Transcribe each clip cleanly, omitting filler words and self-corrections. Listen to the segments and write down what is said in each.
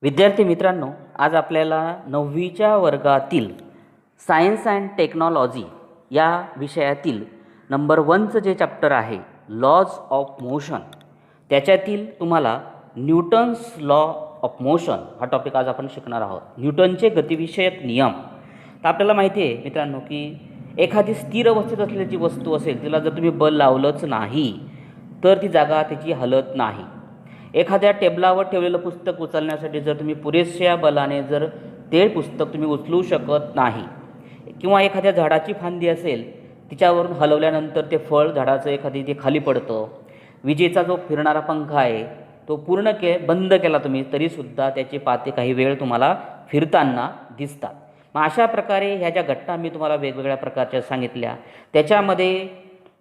विद्यार्थी मित्रांनो, आज आपल्याला 9वीच्या वर्गातील सायन्स अँड टेक्नॉलॉजी या विषयातील नंबर 1चं जे चॅप्टर आहे लॉज ऑफ मोशन, त्याच्यातील तुम्हाला न्यूटन्स लॉ ऑफ मोशन हा टॉपिक आज आपण शिकणार आहोत. न्यूटनचे गतिविषयक नियम. तर आपल्याला माहिती आहे मित्रांनो की एखादी स्थिर अवस्थेत असलेली जी वस्तू असेल तिला जर तुम्ही बल लावलंच नाही तर ती जागा त्याची हलत नाही. एखाद्या टेबलावर ठेवलेलं पुस्तक उचलण्यासाठी जर तुम्ही पुरेशा बलाने जर ते पुस्तक तुम्ही उचलू शकत नाही, किंवा एखाद्या झाडाची फांदी असेल तिच्यावरून हलवल्यानंतर ते फळ झाडाचं एखादी ते खाली पडतं. विजेचा जो फिरणारा पंखा आहे तो पूर्ण बंद केला तुम्ही तरीसुद्धा त्याचे पाते काही वेळ तुम्हाला फिरताना दिसतात. मग अशा प्रकारे ह्या ज्या घटना मी तुम्हाला वेगवेगळ्या प्रकारच्या सांगितल्या त्याच्यामध्ये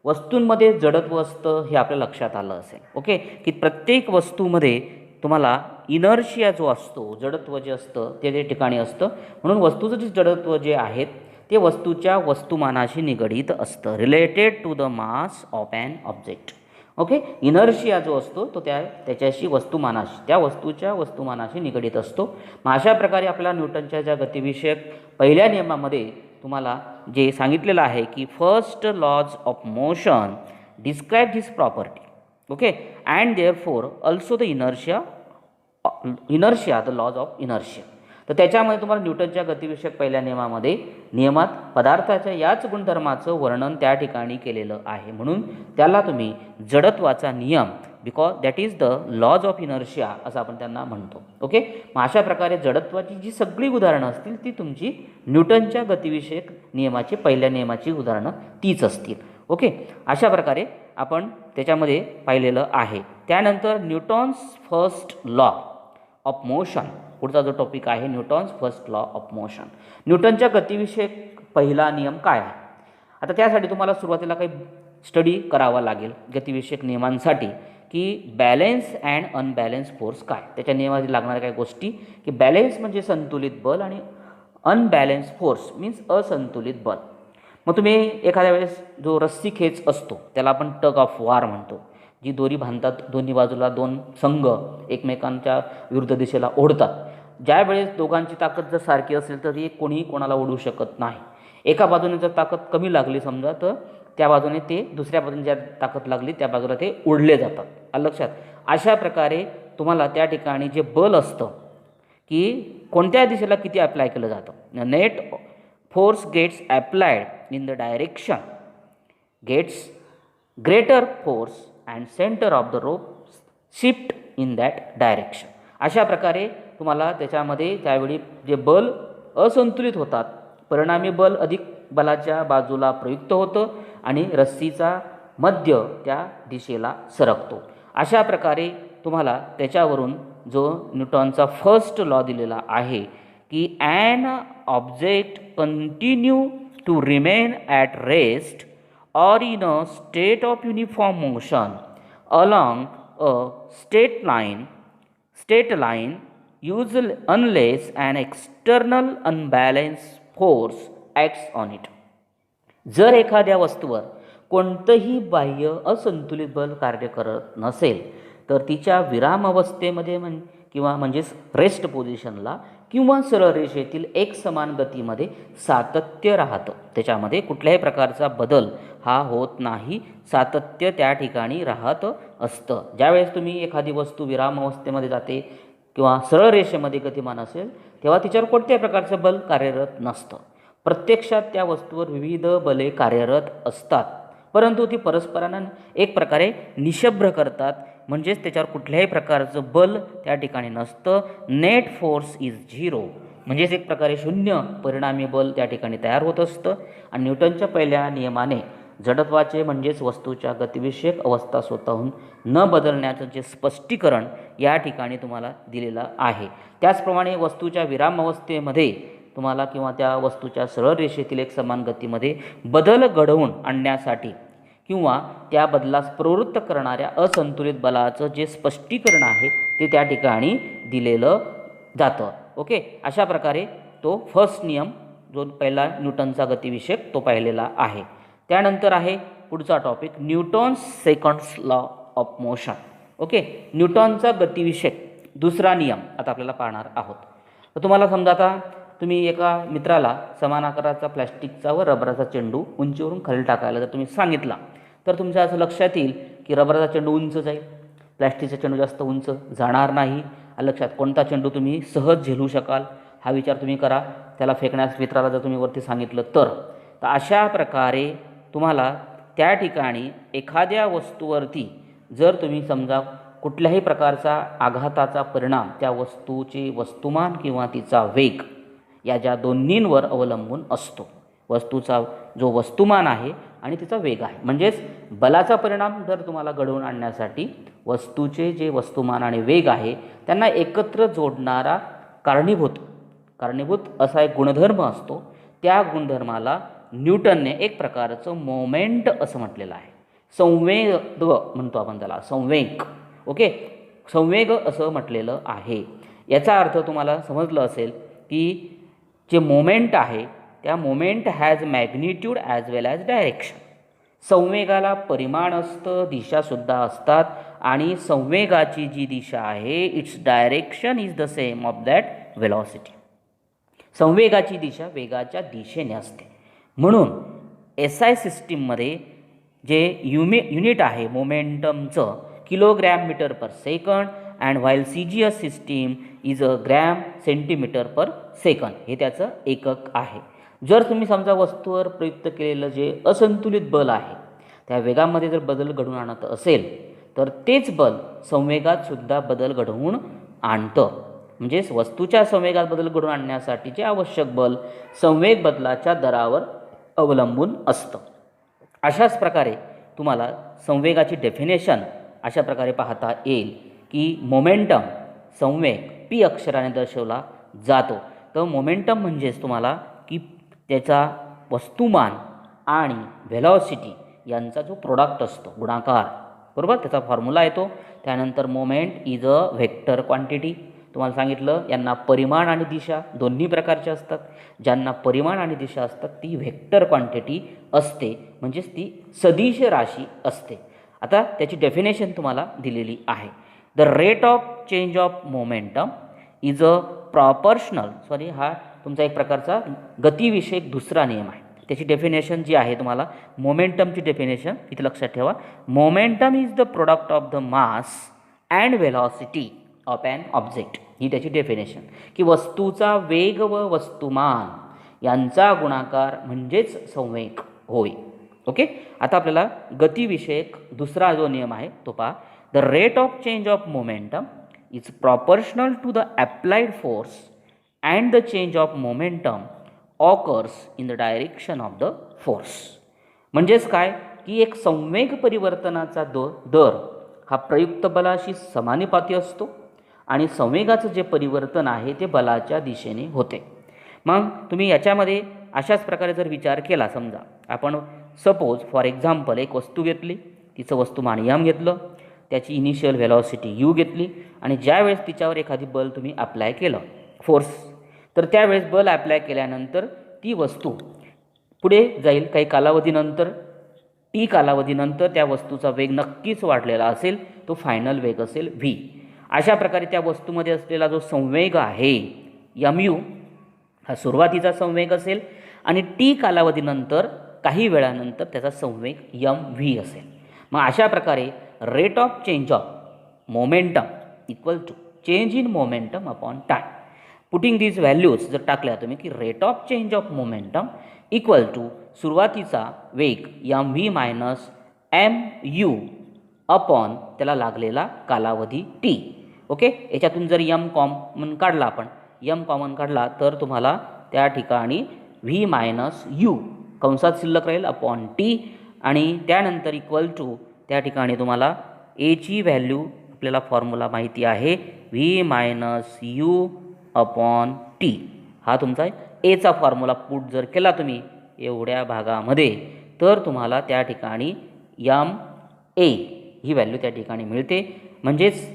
वस्तूंमध्ये जडत्व असतं हे आपल्या लक्षात आलं असेल. ओके, की प्रत्येक वस्तूमध्ये तुम्हाला इनर्शिया जो असतो, जडत्व जे असतं ते ठिकाणी असतं. म्हणून वस्तूचं जे जडत्व जे आहेत ते वस्तूच्या वस्तुमानाशी निगडीत असतं, related to the mass of an object. Okay, inertia जो असतो तो त्याच्याशी वस्तुमानाशी, त्या वस्तूच्या वस्तुमानाशी निगडीत असतो. मग अशा प्रकारे आपल्या न्यूटनच्या ज्या गतिविषयक पहिल्या नियमामध्ये तुम्हाला जे सांगितलेलं आहे की first laws of motion describe this property. Okay, and therefore also the inertia the laws of inertia. तर त्याच्यामध्ये तुम्हाला न्यूटनच्या गतिविषयक पहिल्या नियमात पदार्थाच्या याच गुणधर्माचं वर्णन त्या ठिकाणी केलेलं आहे. म्हणून त्याला तुम्ही जडत्वाचा नियम, because that is the laws of inertia असं आपण त्यांना म्हणतो. ओके, मग अशा प्रकारे जडत्वाची जी सगळी उदाहरणं असतील ती तुमची न्यूटनच्या गतिविषयक नियमाची पहिल्या नियमाची उदाहरणं तीच असतील. ओके, अशा प्रकारे आपण त्याच्यामध्ये पाहिलेलं आहे. त्यानंतर Newton's first law of motion, पुढचा जो टॉपिक आहे Newton's first law of motion. न्यूटनच्या गतिविषयक पहिला नियम काय आहे? आता त्यासाठी तुम्हाला सुरुवातीला काही स्टडी करावा लागेल गतिविषयक नियमांसाठी, की बॅलेन्स अँड अनबॅलेन्स फोर्स काय, त्याच्या नियमामध्ये लागणाऱ्या काही गोष्टी, की बॅलेन्स म्हणजे संतुलित बल आणि अनबॅलेन्स फोर्स मीन्स असंतुलित बल. मग तुम्ही एखाद्या वेळेस जो रस्सी खेच असतो त्याला आपण टग ऑफ वार म्हणतो, जी दोरी बांधतात, दोन्ही बाजूला दोन संघ एकमेकांच्या विरुद्ध दिशेला ओढतात. ज्या वेळेस दोघांची ताकद जर सारखी असेल तर कोणीही कोणाला ओढू शकत नाही. एका बाजूने जर ताकद कमी लागली समजा तर त्या बाजूने ते दुसऱ्या बाजूने ज्या ताकद लागली त्या बाजूला ते ओढले जातात. लक्षात. अशा प्रकारे तुम्हाला त्या ठिकाणी जे बल असतं की कोणत्या दिशेला किती अप्लाय केलं जातं. Net force gets applied in the direction gets greater force and centre of the rope shift in that direction. अशा प्रकारे तुम्हाला त्याच्यामध्ये त्यावेळी जे बल असंतुलित होतात, परिणामी बल अधिक बलाच्या बाजूला प्रयुक्त होतं आणि रस्सीचा मध्य त्या दिशेला सरकतो. अशा प्रकारे तुम्हाला त्याच्यावरून जो न्यूटनचा फर्स्ट लॉ दिलेला आहे की an object continue to remain at rest or in a state of uniform motion along a straight line usually unless an external unbalanced force acts on it. जर एखाद्या वस्तूवर कोणतंही बाह्य असंतुलित बल कार्य करत नसेल तर तिच्या विराम अवस्थेमध्ये किंवा म्हणजेच रेस्ट पोझिशनला किंवा सरळ रेषेतील एक समान गतीमध्ये सातत्य राहतं. त्याच्यामध्ये कुठल्याही प्रकारचा बदल हा होत नाही, सातत्य त्या ठिकाणी राहत असतं. ज्यावेळेस तुम्ही एखादी वस्तू विराम अवस्थेमध्ये जाते किंवा सरळ रेषेमध्ये गतिमान असेल तेव्हा तिच्यावर कोणत्याही प्रकारचं बल कार्यरत नसतं. प्रत्यक्षात त्या वस्तूवर विविध बले कार्यरत असतात, परंतु ती परस्परांना एक प्रकारे निशब्द करतात, म्हणजेच त्याच्यावर कुठल्याही प्रकारचं बल त्या ठिकाणी नसतं. नेट फोर्स इज झिरो, म्हणजेच एक प्रकारे शून्य परिणामी बल त्या ठिकाणी तयार होत असतं. आणि न्यूटनच्या पहिल्या नियमाने जडत्वाचे म्हणजेच वस्तूच्या गतिविषयक अवस्था स्वतःहून न बदलण्याचं जे स्पष्टीकरण या ठिकाणी तुम्हाला दिलेलं आहे. त्याचप्रमाणे वस्तूच्या विराम अवस्थेमध्ये तुम्हाला किंवा त्या वस्तूच्या सरळ रेषेतील एक समान गतीमध्ये बदल घडवून आणण्यासाठी किंवा त्या बदलास प्रवृत्त करणाऱ्या असंतुलित बलाचं जे स्पष्टीकरण आहे ते त्या ठिकाणी दिलेलं जातं. ओके, अशा प्रकारे तो फर्स्ट नियम जो पहिला न्यूटनचा गतिविषयक तो पाहिलेला आहे. त्यानंतर आहे पुढचा topic Newton's seconds law of motion. Okay, न्यूटनचा गतिविषयक दुसरा नियम आता आपल्याला पाहणार आहोत. तर तुम्हाला समजा आता तुम्ही एका मित्राला समान आकाराचा प्लॅस्टिकचा व रबराचा चेंडू उंचीवरून खाली टाकायला जर तुम्ही सांगितला तर तुमच्या असं लक्षात येईल की रबराचा चेंडू उंच जाईल, प्लॅस्टिकचा चेंडू जास्त उंच जाणार नाही. लक्षात कोणता चेंडू तुम्ही सहज झेलू शकाल हा विचार तुम्ही करा. त्याला फेकण्यास मित्राला जर तुम्ही वरती सांगितलं तर अशा प्रकारे तुम्हाला त्या ठिकाणी एखाद्या वस्तूवरती जर तुम्ही समजा कुठल्याही प्रकारचा आघाताचा परिणाम त्या वस्तूचे वस्तुमान किंवा तिचा वेग या ज्या दोन्हींवर अवलंबून असतो. वस्तूचा जो वस्तुमान आहे आणि तिचा वेग आहे, म्हणजेच बलाचा परिणाम जर तुम्हाला घडवून आणण्यासाठी वस्तूचे जे वस्तुमान आणि वेग आहे त्यांना एकत्र जोडणारा कारणीभूत असा एक गुणधर्म असतो. त्या गुणधर्माला न्यूटनने एक प्रकारचं मोमेंट असं म्हटलेलं आहे. संवेग म्हणतो आपण त्याला, संवेग. ओके, संवेग असं म्हटलेलं आहे. याचा अर्थ तुम्हाला समजलं असेल की जे मोमेंट आहे त्या moment has magnitude as well as direction. संवेगाला परिमाण असतं, दिशासुद्धा असतात आणि संवेगाची जी दिशा आहे it's direction is the same of that velocity. संवेगाची दिशा वेगाच्या दिशेने असते. म्हणून SI सिस्टीममध्ये जे युनिट आहे मोमेंटमचं kilogram metre per second and while CGS system is a gram centimetre per second हे त्याचं एकक आहे. जर तुम्ही समजा वस्तूवर प्रयुक्त केलेलं जे असंतुलित बल आहे त्या वेगामध्ये जर बदल घडवून आणत असेल तर तेच बल संवेगात सुद्धा बदल घडवून आणतं. म्हणजेच वस्तूच्या संवेगात बदल घडवून आणण्यासाठीचे आवश्यक बल संवेग बदलाच्या दरावर अवलंबून असतं. अशाच प्रकारे तुम्हाला संवेगाची डेफिनेशन अशा प्रकारे पाहता येईल की मोमेंटम संवेग P अक्षराने दर्शवला जातो. तर मोमेंटम म्हणजेच तुम्हाला की त्याचा वस्तुमान आणि व्हेलॉसिटी यांचा जो प्रोडक्ट असतो गुणाकार, बरोबर, त्याचा फॉर्म्युला येतो. त्यानंतर moment is a vector quantity. तुम्हाला सांगितलं यांना परिमाण आणि दिशा दोन्ही प्रकारचे असतात. ज्यांना परिमाण आणि दिशा असतात ती व्हेक्टर क्वांटिटी असते, म्हणजेच ती सदिश राशी असते. आता त्याची डेफिनेशन तुम्हाला दिलेली आहे. The rate of change of momentum is a proportional हा तुमचा एक प्रकारचा गतिविषयक दुसरा नियम आहे. त्याची डेफिनेशन जी आहे तुम्हाला मोमेंटमची डेफिनेशन इथे लक्षात ठेवा. Momentum is the product of the mass and velocity of an object. ही त्याची डेफिनेशन की वस्तूचा वेग व वस्तुमान यांचा गुणाकार म्हणजेच संवेग होय. ओके, आता आपल्याला गतिविषयक दुसरा जो नियम आहे तो पहा. The rate of change of momentum is proportional to the applied force and the change of momentum occurs in the direction of the force. म्हणजेच काय की एक संवेग परिवर्तनाचा दर हा प्रयुक्त बलाशी समानुपाती असतो आणि संवेगाचं जे परिवर्तन आहे ते बलाच्या दिशेने होते. मग तुम्ही याच्यामध्ये अशाच प्रकारे जर विचार केला, समजा आपण सपोज फॉर एक्झाम्पल एक वस्तू घेतली, तिचं वस्तुमान m घेतलं, त्याची इनिशियल व्हेलॉसिटी u घेतली आणि ज्यावेळेस तिच्यावर एखादी बल तुम्ही अप्लाय केलं फोर्स, तर त्यावेळेस बल अप्लाय केल्यानंतर ती वस्तू पुढे जाईल. काही कालावधीनंतर t कालावधीनंतर त्या वस्तूचा वेग नक्कीच वाढलेला असेल, तो फायनल वेग असेल v. अशा प्रकारे त्या वस्तूमध्ये असलेला जो संवेग आहे mu हा सुरुवातीचा संवेग असेल आणि t कालावधीनंतर काही वेळानंतर त्याचा संवेग mv असेल. मग अशा प्रकारे rate of change of momentum equal to change in momentum upon time. Putting these values जर टाकल्या तुम्ही की rate of change of momentum equal to सुरुवातीचा वेग mv मायनस mu अपॉन त्याला लागलेला कालावधी t. ओके, याच्यातून जर m कॉमन काढला आपण m कॉमन काढला तर तुम्हाला त्या ठिकाणी v मायनस u कंसात शिल्लक राहील अपॉन t आणि त्यानंतर इक्वल टू त्या ठिकाणी तुम्हाला a ची व्हॅल्यू आपल्याला फॉर्म्युला माहिती आहे v minus u upon t. हा तुमचा एचा फॉर्म्युला पुट जर केला तुम्ही एवढ्या भागामध्ये तर तुम्हाला त्या ठिकाणी ma ही व्हॅल्यू त्या ठिकाणी मिळते. म्हणजेच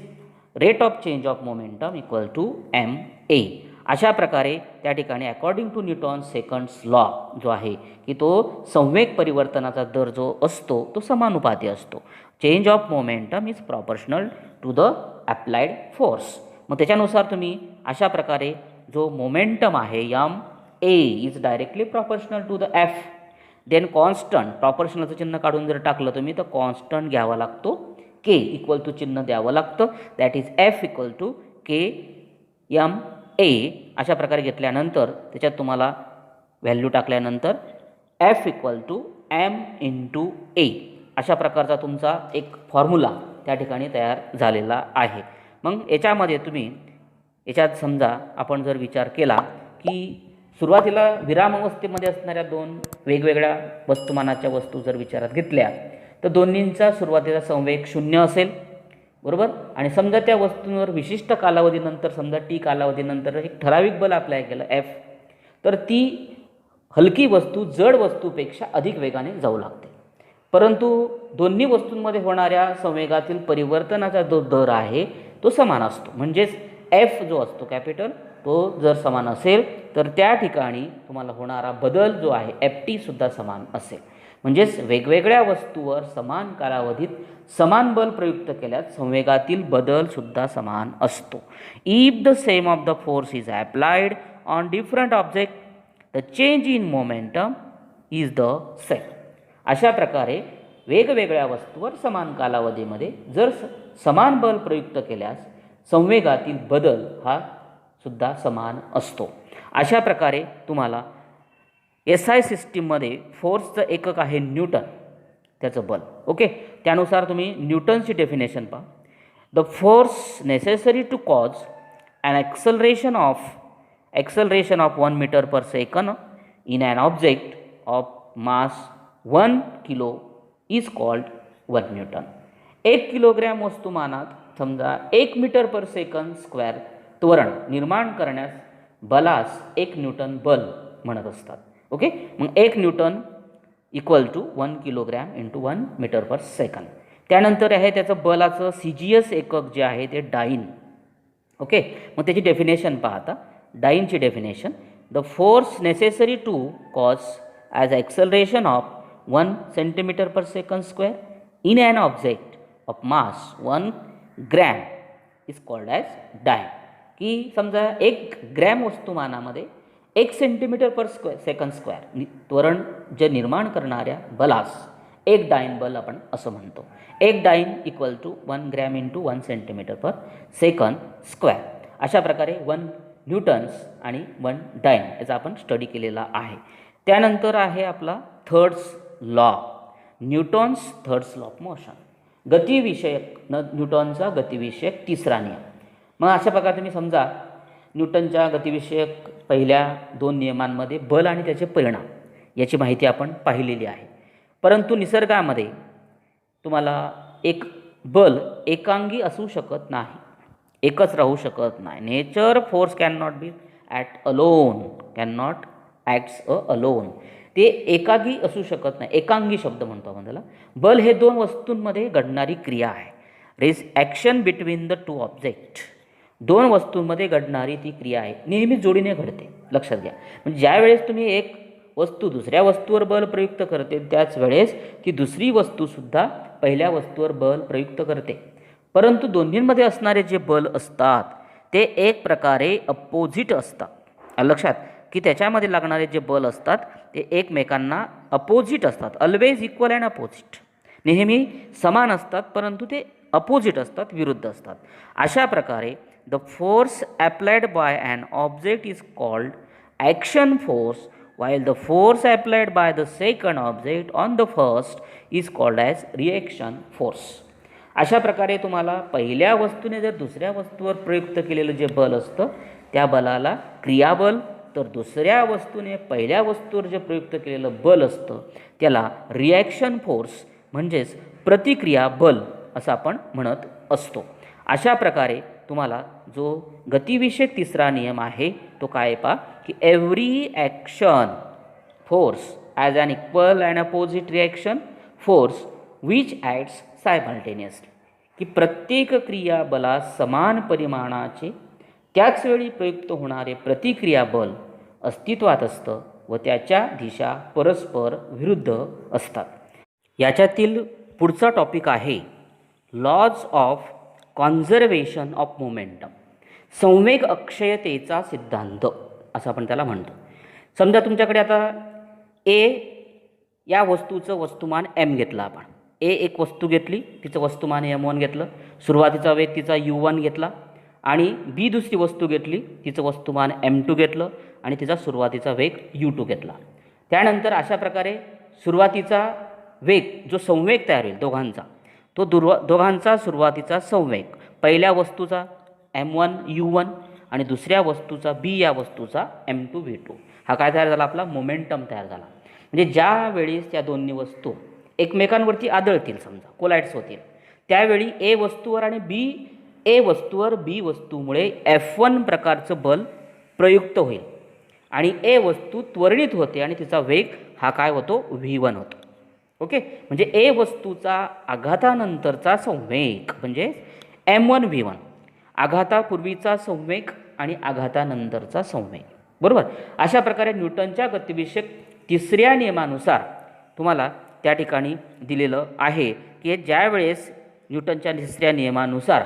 rate of change of momentum equal to ma. अशा प्रकारे त्या ठिकाणी according to Newton seconds law जो आहे की तो संवेग परिवर्तनाचा दर जो असतो तो समानुपाती असतो. Change of momentum is proportional to the applied force. मग त्याच्यानुसार तुम्ही अशा प्रकारे जो मोमेंटम आहे M A is directly proportional to the F. Then constant, प्रॉपोर्शनलचं चिन्ह काढून जर टाकलं तुम्ही तर कॉन्स्टंट घ्यावा लागतो, के इक्वल टू चिन्ह द्यावं लागतं, that is F equal to K M A. अशा प्रकारे घेतल्यानंतर त्याच्यात तुम्हाला व्हॅल्यू टाकल्यानंतर F equal to M into A अशा प्रकारचा तुमचा एक फॉर्म्युला त्या ठिकाणी तयार झालेला आहे. मग याच्यामध्ये तुम्ही याच्यात समजा आपण जर विचार केला की सुरुवातीला विरामावस्थेमध्ये असणाऱ्या दोन वेगवेगळ्या वस्तुमानाच्या वस्तू जर विचारात घेतल्या तर दोन्हींचा सुरुवातीला संवेग 0 असेल, बरोबर. आणि समजा त्या वस्तूंवर विशिष्ट कालावधीनंतर, समजा टी कालावधीनंतर एक ठराविक बल अप्लाय केलं एफ, तर ती हलकी वस्तू जड वस्तूपेक्षा अधिक वेगाने जाऊ लागते. परंतु दोन्ही वस्तूंमध्ये होणाऱ्या संवेगातील परिवर्तनाचा जो दर आहे तो समान असतो. म्हणजेच एफ जो असतो कॅपिटल तो जर समान असेल तर त्या ठिकाणी तुम्हाला होणारा बदल जो आहे एफ टी सुद्धा समान असेल. म्हणजेच वेगवेगळ्या वस्तूवर समान कालावधीत समान बल प्रयुक्त केल्यास संवेगातील बदल सुद्धा समान असतो. If the same of the force is applied on different object the change in momentum is the same. अशा प्रकारे वेगवेगळ्या वस्तूवर समान कालावधीमध्ये जर समान बल प्रयुक्त केल्यास संवेगातील बदल हा सुद्धा समान असतो. अशा प्रकारे तुम्हाला SI सिस्टीममध्ये फोर्सचं एकक आहे न्यूटन, त्याचं बल. ओके, त्यानुसार तुम्ही न्यूटनची डेफिनेशन पहा. The force necessary to cause an acceleration of 1 metre per second in an object of mass 1 kilo is called 1 Newton. 1 kilogram वस्तुमानात समजा 1 मीटर पर सेकंद स्क्वेअर त्वरण निर्माण करण्यास बलास 1 न्यूटन बल म्हणत असतात. ओके, मग 1 Newton equal to 1 kilogram into 1 metre per second. त्यानंतर आहे त्याचं बलाचं CGS एकक जे आहे ते डाईन. ओके, मग त्याची डेफिनेशन पाहता. डाईनची definition, the force necessary to cause as acceleration of 1 centimetre per second square in an object of mass 1 gram is called as dyne. की समजा 1 ग्रॅम वस्तुमानामध्ये 1 सेंटीमीटर पर सेकंड स्क्वेअर त्वरण जे निर्माण करणाऱ्या बलास 1 डाईन बल आपण असं म्हणतो. 1 dyne equal to 1 gram into 1 centimetre per second square. अशा प्रकारे 1 न्यूटन्स आणि 1 डाईन याचा आपण स्टडी केलेला आहे. त्यानंतर आहे आपला thirds law, Newton's thirds law of motion. गतिविषयक न्यूटनचा गतिविषयक तिसरा नियम. मग अशा प्रकारे तुम्ही समजा न्यूटनच्या गतिविषयक पहिल्या 2 नियमांमध्ये बल आणि त्याचे परिणाम याची माहिती आपण पाहिलेली आहे. परंतु निसर्गामध्ये तुम्हाला एक बल एकांगी असू शकत नाही, एकच राहू शकत नाही. Nature force can not be at alone, can not acts alone. ते एकागी असू शकत नाही, एकांगी शब्द म्हणतो आपण त्याला. बल हे 2 वस्तूंमध्ये घडणारी क्रिया आहे. Race action between the 2 object. 2 वस्तूंमध्ये घडणारी ती क्रिया आहे, नेहमी जोडीने घडते, लक्षात घ्या. म्हणजे ज्या वेळेस तुम्ही एक वस्तू दुसऱ्या वस्तूवर बल प्रयुक्त करते त्याच वेळेस ती दुसरी वस्तूसुद्धा पहिल्या वस्तूवर बल प्रयुक्त करते. परंतु दोन्हींमध्ये असणारे जे बल असतात ते एक प्रकारे अपोजिट असतात. लक्षात की त्याच्यामध्ये लागणारे जे बल असतात ते एकमेकांना अपोजिट असतात. ऑलवेज इक्वल अँड अपोजिट, नेहमी समान असतात परंतु ते अपोजिट असतात, विरुद्ध असतात. अशा प्रकारे the force applied by an object is called action force while the force applied by the second object on the first is called as reaction force. अशा प्रकारे तुम्हाला पहिल्या वस्तूने जर दुसऱ्या वस्तूवर प्रयुक्त केलेलं जे बल असतं त्या बलाला क्रियाबल, तर दुसऱ्या वस्तूने पहिल्या वस्तूवर जे प्रयुक्त केलेलं बल असतं त्याला रिॲक्शन फोर्स म्हणजेच प्रतिक्रिया बल असं आपण म्हणत असतो. अशा प्रकारे तुम्हाला जो गतिविषयक तिसरा नियम आहे तो काय पहा की every action force as an equal and opposite reaction force which acts simultaneously. की प्रत्येक क्रियाबला समान परिमाणाचे त्याच वेळी प्रयुक्त होणारे प्रतिक्रिया बल अस्तित्वात असतं व त्याच्या दिशा परस्पर विरुद्ध असतात. याच्यातील पुढचा टॉपिक आहे laws of conservation of momentum. संवेग अक्षयतेचा सिद्धांत असं आपण त्याला म्हणतो. समजा तुमच्याकडे आता ए या वस्तूचं वस्तुमान एम घेतलं आपण. ए एक वस्तू घेतली, तिचं वस्तुमान M1 घेतलं, सुरुवातीचा वेग तिचा U1 घेतला, आणि बी दुसरी वस्तू घेतली, तिचं वस्तुमान M2 घेतलं आणि तिचा सुरुवातीचा वेग U2 घेतला. त्यानंतर अशा प्रकारे सुरुवातीचा वेग जो संवेग तयार होईल दोघांचा, तो दोघांचा सुरुवातीचा संवेग पहिल्या वस्तूचा M1 U1 आणि दुसऱ्या वस्तूचा बी या वस्तूचा M2 V2 हा काय तयार झाला, आपला मोमेंटम तयार झाला. म्हणजे ज्या वेळेस त्या दोन्ही वस्तू एकमेकांवरती आदळतील, समजा कोलाइड्स होतील, त्यावेळी ए वस्तूवर आणि ए वस्तूवर बी वस्तूमुळे F1 प्रकारचं बल प्रयुक्त होईल आणि ए वस्तू त्वरणित होते आणि तिचा वेग हा काय होतो, V1 होतो. ओके, म्हणजे ए वस्तूचा आघातानंतरचा संवेग म्हणजे M1 V1, आघातापूर्वीचा संवेग आणि आघातानंतरचा संवेग, बरोबर. अशा प्रकारे न्यूटनच्या गतिविषयक तिसऱ्या नियमानुसार तुम्हाला त्या ठिकाणी दिलेलं आहे की ज्या वेळेस न्यूटनच्या तिसऱ्या नियमानुसार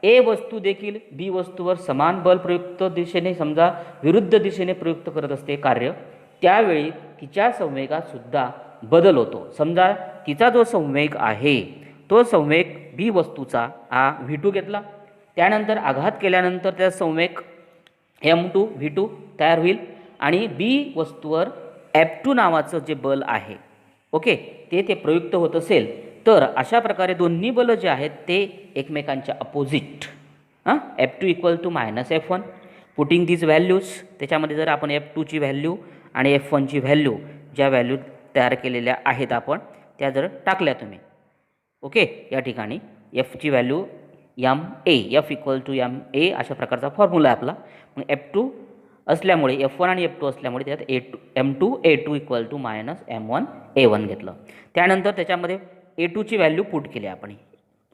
ए वस्तू देखील बी वस्तूवर समान बल प्रयुक्त दिशेने, समजा विरुद्ध दिशेने प्रयुक्त करत असते कार्य, त्यावेळी तिच्या संवेगात सुद्धा बदल होतो. समजा तिचा जो संवेग आहे तो संवेग बी वस्तूचा हा V2 घेतला, त्यानंतर आघात केल्यानंतर त्याचा संवेग M2 V2 तयार होईल आणि बी वस्तूवर F2 नावाचं जे बल आहे, ओके, ते प्रयुक्त होत असेल तर अशा प्रकारे दोन्ही बलं जे आहेत ते एकमेकांच्या opposite, F2 equal to minus F1, putting this values, त्याच्यामध्ये जर आपण F2ची व्हॅल्यू आणि F1ची व्हॅल्यू ज्या व्हॅल्यू तयार केलेल्या आहेत आपण त्या जर टाकल्या तुम्ही, ओके, या ठिकाणी Fची value MA, F equal to MA अशा प्रकारचा फॉर्म्युला आहे आपला. मग F2 असल्यामुळे F1 आणि F2 असल्यामुळे त्यात M2 A2 equal to minus M1 A1 घेतलं. त्यानंतर त्याच्यामध्ये A2ची व्हॅल्यू पुट केली आपण,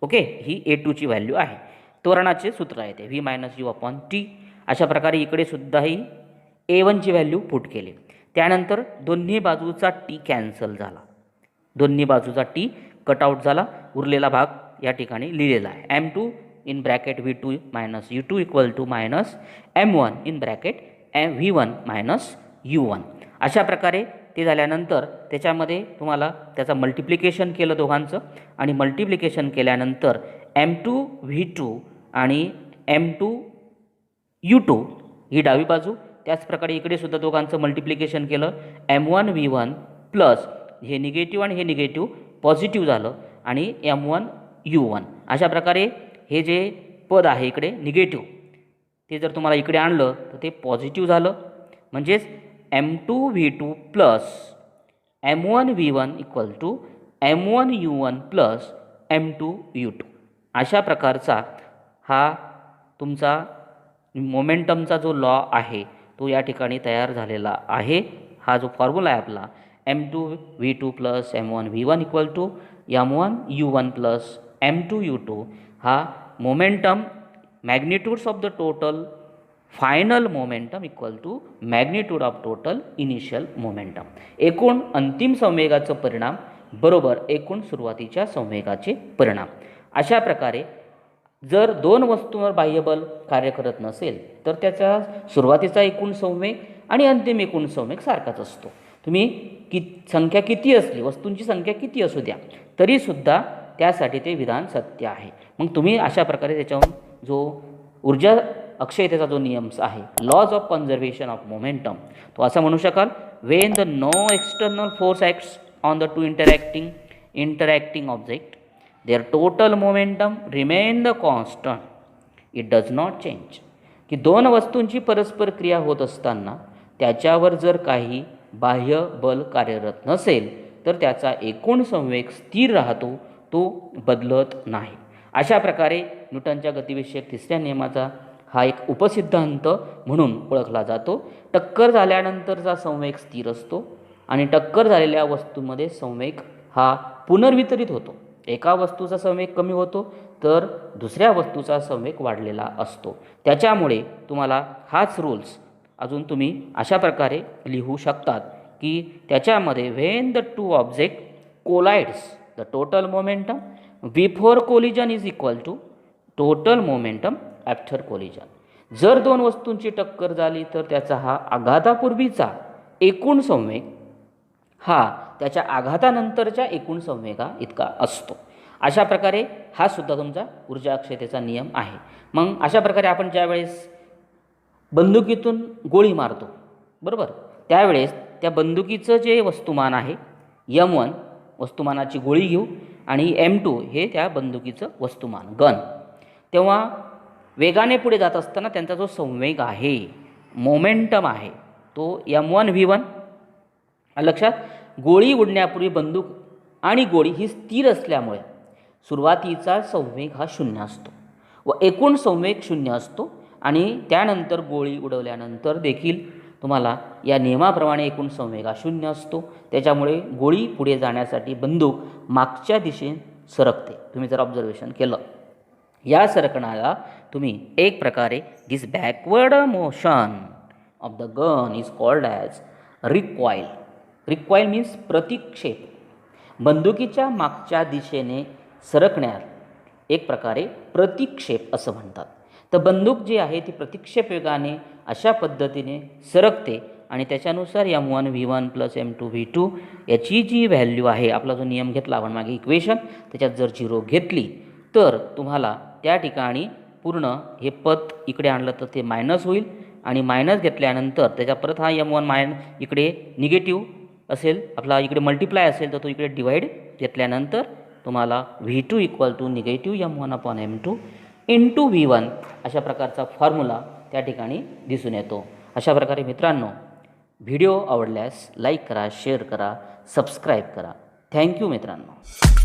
ओके, ही A2ची व्हॅल्यू आहे. त्वरणाचे सूत्र आहे ते V-U/T. अशा प्रकारे इकडे सुद्धा ही A1ची व्हॅल्यू पुट केली. त्यानंतर दोन्ही बाजूचा T कॅन्सल झाला, दोन्ही बाजूचा T कटआउट झाला, उरलेला भाग या ठिकाणी लिहिलेला आहे. M2 in bracket V2 minus U2 equal to minus M1 in bracket V1 minus U1. अशा प्रकारे ते झाल्यानंतर त्याच्यामध्ये तुम्हाला त्याचं मल्टिप्लिकेशन केलं दोघांचं, आणि मल्टिप्लिकेशन केल्यानंतर M2 V2 आणि M2 U2 ही डावी बाजू, त्याचप्रकारे इकडे सुद्धा दोघांचं मल्टिप्लिकेशन केलं, M1 V1 प्लस हे निगेटिव्ह आणि हे निगेटिव्ह पॉझिटिव्ह झालं आणि M1 U1. अशा प्रकारे हे जे पद आहे इकडे निगेटिव्ह ते जर तुम्हाला इकडे आणलं तर ते पॉझिटिव्ह झालं, म्हणजेच M2 V2 plus M1 V1 equal to M1 U1 plus M2 U2. अशा प्रकारचा हा तुमचा मोमेंटमचा जो लॉ आहे तो या ठिकाणी तयार झालेला आहे. हा जो फॉर्म्युला आहे आपला M2 V2 plus M1 V1 equal to M1 U1 plus M2 U2 हा momentum magnitudes of the total final momentum equal to magnitude of total initial momentum. एकूण अंतिम संवेगाचं परिणाम बरोबर एकूण सुरुवातीच्या संवेगाचे परिणाम. अशा प्रकारे जर दोन वस्तूंवर बाह्यबल कार्य करत नसेल तर त्याचा सुरुवातीचा एकूण संवेग आणि अंतिम एकूण संवेग सारखाच असतो. तुम्ही संख्या किती असली, वस्तूंची संख्या किती असू द्या, तरीसुद्धा त्यासाठी ते विधान सत्य आहे. मग तुम्ही अशा प्रकारे त्याच्याहून जो ऊर्जा अक्षयतेचा जो नियम आहे, laws of conservation of momentum, तो असं म्हणू शकाल, when the no external force acts on the two interacting object their total momentum remain the constant, it does not change. की दोन वस्तूंची परस्पर क्रिया होत असताना त्याच्यावर जर काही बाह्य बल कार्यरत नसेल तर त्याचा एकूण संवेग स्थिर राहतो, तो बदलत नाही. अशा प्रकारे न्यूटनच्या गतिविषयक तिसऱ्या नियमाचा हा एक उपसिद्धांत म्हणून ओळखला जातो. टक्कर झाल्यानंतरचा संवेग स्थिर असतो आणि टक्कर झालेल्या वस्तूंमध्ये संवेग हा पुनर्वितरित होतो. एका वस्तूचा संवेग कमी होतो तर दुसऱ्या वस्तूचा संवेग वाढलेला असतो. त्याच्यामुळे तुम्हाला हाच रूल्स अजून तुम्ही अशा प्रकारे लिहू शकतात की त्याच्यामध्ये when the two object collides the total momentum before collision is equal to total momentum after collision. जर दोन वस्तूंची टक्कर झाली तर त्याचा हा आघातापूर्वीचा एकूण संवेग हा त्याच्या आघातानंतरच्या एकूण संवेगा इतका असतो. अशा प्रकारे हा सुद्धा तुमचा ऊर्जा अक्षयतेचा नियम आहे. मग अशा प्रकारे आपण ज्यावेळेस बंदुकीतून गोळी मारतो बरोबर, त्यावेळेस त्या बंदुकीचं जे वस्तुमान आहे M1 वस्तुमानाची गोळी घेऊ आणि M2 हे त्या बंदुकीचं वस्तुमान गन, तेव्हा वेगाने पुढे जात असताना त्यांचा जो संवेग आहे, मोमेंटम आहे, तो M1V1 लक्षात. गोळी उडण्यापूर्वी बंदूक आणि गोळी ही स्थिर असल्यामुळे सुरुवातीचा संवेग हा शून्य असतो व एकूण संवेग शून्य असतो आणि त्यानंतर गोळी उडवल्यानंतर देखील तुम्हाला या नियमाप्रमाणे एकूण संवेग हा शून्य असतो. त्याच्यामुळे गोळी पुढे जाण्यासाठी बंदूक मागच्या दिशेने सरकते. तुम्ही जर ऑब्झर्वेशन केलं, या सरकणाला तुम्ही एक प्रकारे this backward motion of the gun is called as recoil. Recoil means प्रतिक्षेप. बंदुकीच्या मागच्या दिशेने सरकण्यात एक प्रकारे प्रतिक्षेप असं म्हणतात. तर बंदूक जी आहे ती प्रतिक्षेप वेगाने अशा पद्धतीने सरकते आणि त्याच्यानुसार M1V1 + M2V2 याची जी व्हॅल्यू आहे, आपला जो नियम घेतला आपण मागे इक्वेशन, त्याच्यात जर 0 घेतली तर तुम्हाला त्या ठिकाणी पूर्ण हे पद इकडे आणलं तर ते मायनस होईल आणि मायनस घेतल्यानंतर त्याच्या परत हा M1 इकडे निगेटिव्ह असेल, आपला इकडे मल्टिप्लाय असेल तर तो इकडे डिवाइड घेतल्यानंतर तुम्हाला V2 = निगेटिव्ह M1/M2 × V1 अशा प्रकारचा फॉर्म्युला त्या ठिकाणी दिसून येतो. अशा प्रकारे मित्रांनो, व्हिडिओ आवडल्यास लाईक करा, शेअर करा, सबस्क्राईब करा. थँक्यू मित्रांनो.